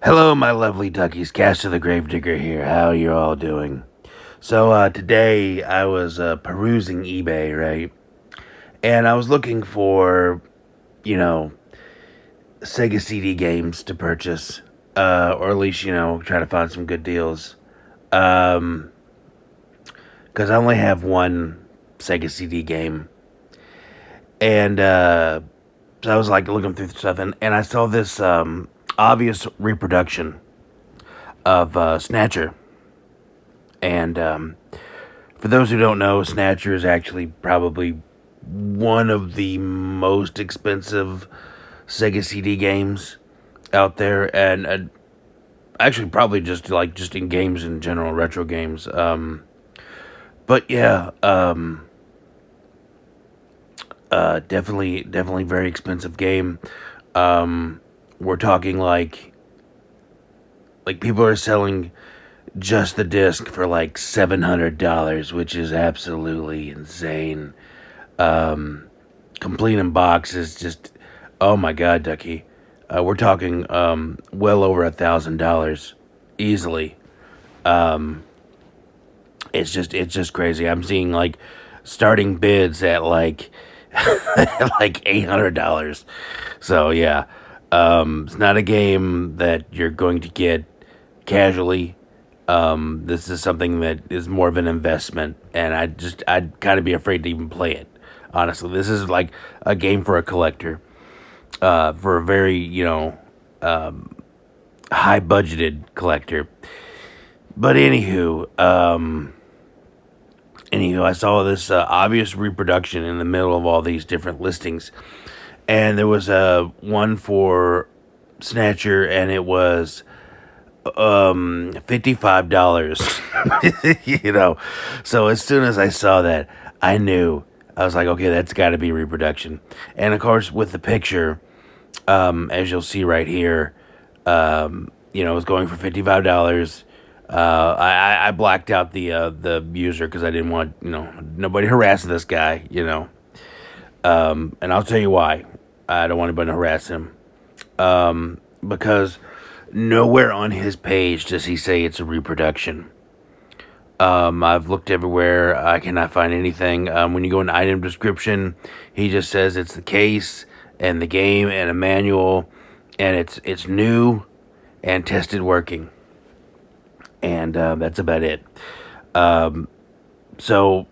Hello, my lovely duckies. Cast of the Gravedigger here. How are you all doing? So, today I was perusing eBay, right? And I was looking for, you know, Sega CD games to purchase, or at least, try to find some good deals. Um, because I only have one Sega CD game. And, so I was like looking through stuff, and I saw this, obvious reproduction of, Snatcher. And, for those who don't know, Snatcher is actually probably one of the most expensive Sega CD games out there, and actually probably just in games in general, retro games. But yeah, definitely very expensive game. We're talking like people are selling just the disc for like $700, which is absolutely insane. Complete in box is just, oh my god, Ducky. We're talking well over $1,000 easily. It's just crazy. I'm seeing like starting bids at like like $800. So yeah, it's not a game that you're going to get casually. This is something that is more of an investment, and I'd kind of be afraid to even play it. Honestly, this is like a game for a collector, for a very high budgeted collector. But anywho, I saw this obvious reproduction in the middle of all these different listings, and there was one for Snatcher, and it was $55. So as soon as I saw that, I knew. I was like, okay, that's got to be reproduction. And of course, with the picture, as you'll see right here, it was going for $55. I blacked out the user because I didn't want nobody harassing this guy. And I'll tell you why. I don't want anybody to harass him. Because nowhere on his page does he say it's a reproduction. I've looked everywhere. I cannot find anything. When you go in item description, he just says it's the case and the game and a manual, and it's new and tested working, and that's about it. So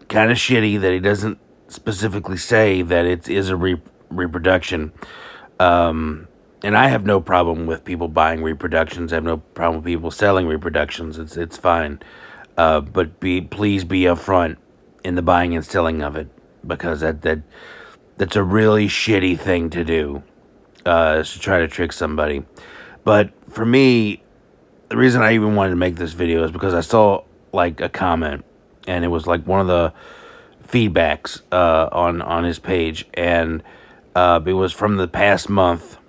kind of shitty that he doesn't specifically say that it is a reproduction. And I have no problem with people buying reproductions. I have no problem with people selling reproductions. It's fine. But please be upfront in the buying and selling of it, because that's a really shitty thing to do. Is to try to trick somebody. But for me, the reason I even wanted to make this video is because I saw like a comment, and it was like one of the feedbacks on his page, and it was from the past month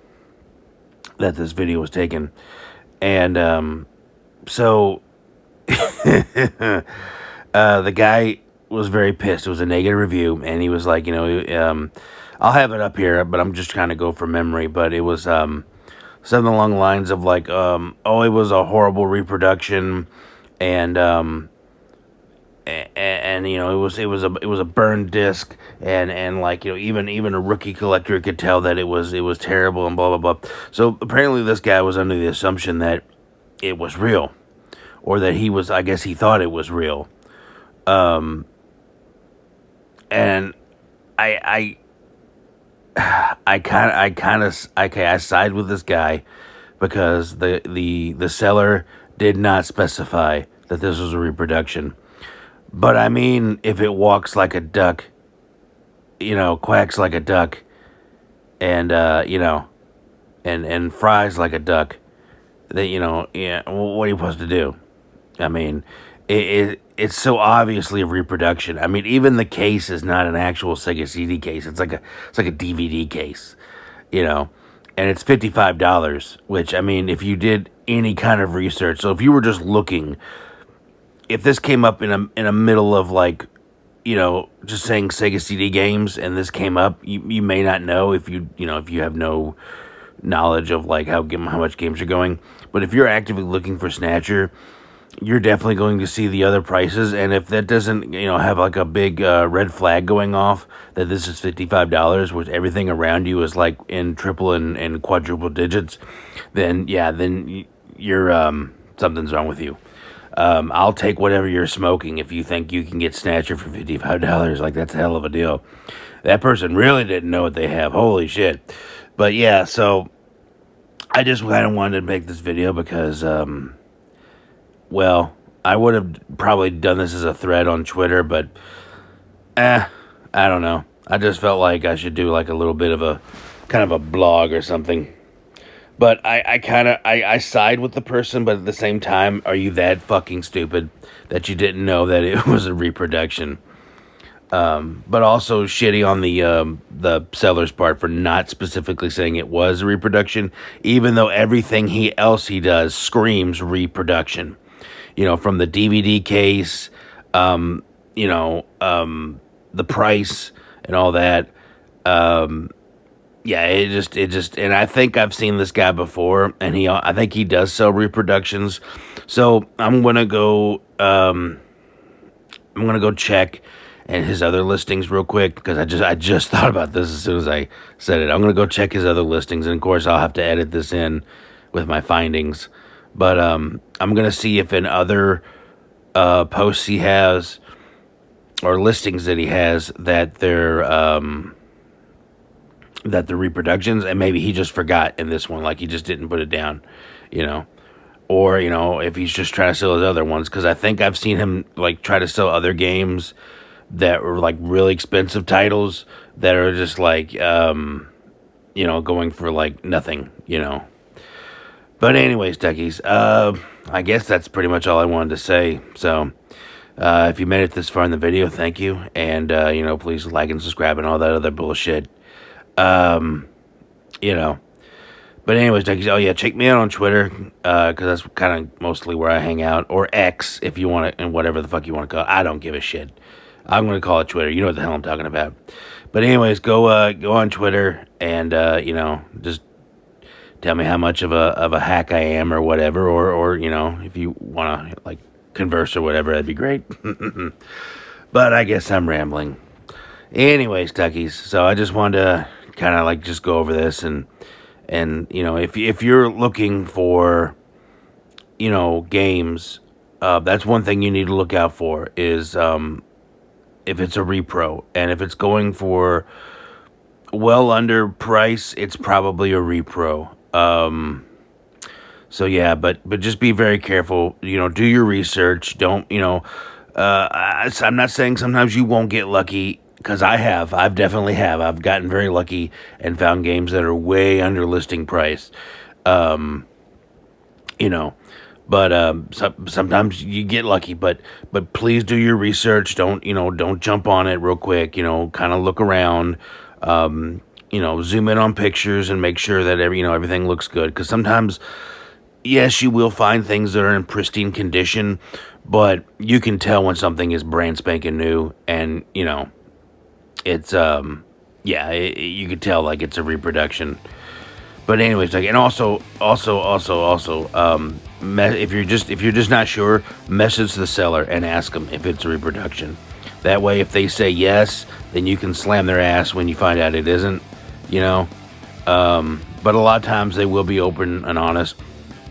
that this video was taken, and so the guy was very pissed. It was a negative review, and he was like, I'll have it up here, but I'm just trying to go from memory. But it was something along the lines of like, oh, it was a horrible reproduction, and it was a burned disc, and like even a rookie collector could tell that it was terrible and blah blah blah. So apparently this guy was under the assumption that it was real, or that I guess he thought it was real. And I I side with this guy, because the seller did not specify that this was a reproduction. But I mean, if it walks like a duck, quacks like a duck, and and fries like a duck, that yeah, what are you supposed to do? I mean, it's so obviously a reproduction. I mean, even the case is not an actual Sega CD case. It's like a DVD case, and it's $55. Which, I mean, if you did any kind of research, so if you were just looking, if this came up in a middle of like, just saying Sega CD games, and this came up, you may not know if you have no knowledge of like how much games are going. But if you're actively looking for Snatcher, you're definitely going to see the other prices. And if that doesn't, have like a big red flag going off that this is $55, which everything around you is like in triple and quadruple digits, then yeah, then you're something's wrong with you. I'll take whatever you're smoking if you think you can get Snatcher for $55. Like, that's a hell of a deal. That person really didn't know what they have. Holy shit. But yeah, so I just kind of wanted to make this video because, well, I would have probably done this as a thread on Twitter, but, I don't know. I just felt like I should do like a little bit of a, kind of a blog or something. But I side with the person, but at the same time, are you that fucking stupid that you didn't know that it was a reproduction? But also shitty on the seller's part for not specifically saying it was a reproduction, even though everything else he does screams reproduction. From the DVD case, the price and all that. Yeah, it just, and I think I've seen this guy before, and I think he does sell reproductions. So I'm gonna go check and his other listings real quick, because I just thought about this as soon as I said it. I'm gonna go check his other listings, and of course I'll have to edit this in with my findings. But I'm gonna see if in other posts he has or listings that he has that they're reproductions, and maybe he just forgot in this one, like he just didn't put it down, or if he's just trying to sell his other ones, because I think I've seen him like try to sell other games that were like really expensive titles that are just like going for like nothing. But anyways, Duckies, I guess that's pretty much all I wanted to say. So if you made it this far in the video, thank you, and please like and subscribe and all that other bullshit. But anyways, Duckies, oh yeah, check me out on Twitter, because that's kind of mostly where I hang out, or X, if you want it, and whatever the fuck you want to call it. I don't give a shit. I'm going to call it Twitter. You know what the hell I'm talking about. But anyways, go on Twitter, and, just tell me how much of a hack I am, or whatever, or if you want to, like, converse or whatever, that'd be great. But I guess I'm rambling. Anyways, Duckies, so I just wanted to kind of like just go over this, and if you're looking for games, that's one thing you need to look out for is if it's a repro, and if it's going for well under price, it's probably a repro. So yeah, but just be very careful. Do your research. Don't I'm not saying sometimes you won't get lucky, because I've definitely have. I've gotten very lucky and found games that are way under listing price. But sometimes you get lucky, but please do your research. Don't jump on it real quick. Kind of look around. Zoom in on pictures and make sure that everything looks good. Because sometimes, yes, you will find things that are in pristine condition, but you can tell when something is brand spanking new, and it's you could tell like it's a reproduction. But anyways, like, and also, if you're just not sure, message the seller and ask them if it's a reproduction. That way, if they say yes, then you can slam their ass when you find out it isn't. But a lot of times they will be open and honest.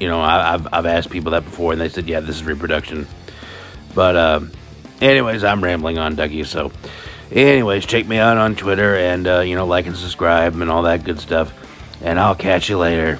I've asked people that before, and they said, yeah, this is reproduction. But anyways, I'm rambling on, Ducky. So anyways, check me out on Twitter, and like and subscribe and all that good stuff. And I'll catch you later.